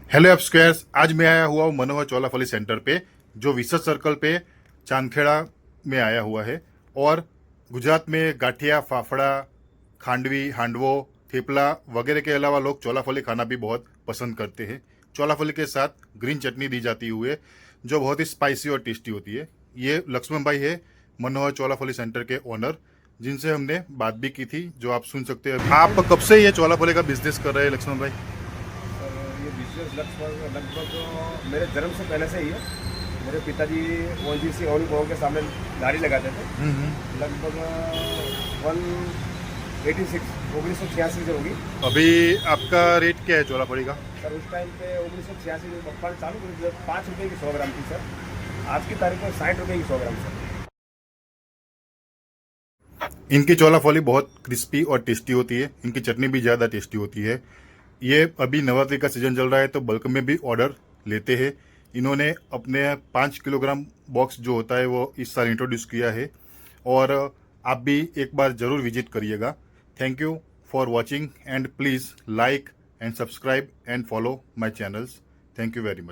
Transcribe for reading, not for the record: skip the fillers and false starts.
Hello app squares. आज मैं आया हुआ हूँ मनोहर चोलाफली सेंटर पे, जो विसद सर्कल पे चांदखेड़ा में आया हुआ है। और गुजरात में गाठिया, फाफड़ा, खांडवी, हांडवो, थेपला वगैरह के अलावा लोग चोलाफली खाना भी बहुत पसंद करते हैं। चोलाफली के साथ ग्रीन चटनी दी जाती हुई है, जो बहुत ही स्पाइसी और टेस्टी होती है। ये लक्ष्मण भाई है, मनोहर चोलाफली सेंटर के ओनर, जिनसे हमने बात भी की थी, जो आप सुन सकते हैं। आप कब से ये चोलाफली का बिजनेस कर रहे हैं लक्ष्मण भाई? सर, ये बिजनेस लगभग मेरे जन्म से पहले से ही है। मेरे पिताजी ओएनजीसी ओनी गाँव के सामने गाड़ी लगाते थे। लगभग 1986 से होगी। अभी आपका रेट क्या है चोलाफली का? सर, उस टाइम पे 1986 में पप्पा ने चालू करी, 5 रुपये की 100 ग्राम थी सर। आज की तारीख में 60 रुपये की 100 ग्राम सर। इनकी चोलाफली बहुत क्रिस्पी और टेस्टी होती है। इनकी चटनी भी ज़्यादा टेस्टी होती है। ये अभी नवरात्रि का सीजन चल रहा है, तो बल्क में भी ऑर्डर लेते हैं। इन्होंने अपने 5 किलोग्राम बॉक्स जो होता है वो इस साल इंट्रोड्यूस किया है, और आप भी एक बार ज़रूर विजिट करिएगा। Thank you for watching and please like and subscribe and follow my channels. Thank you very much.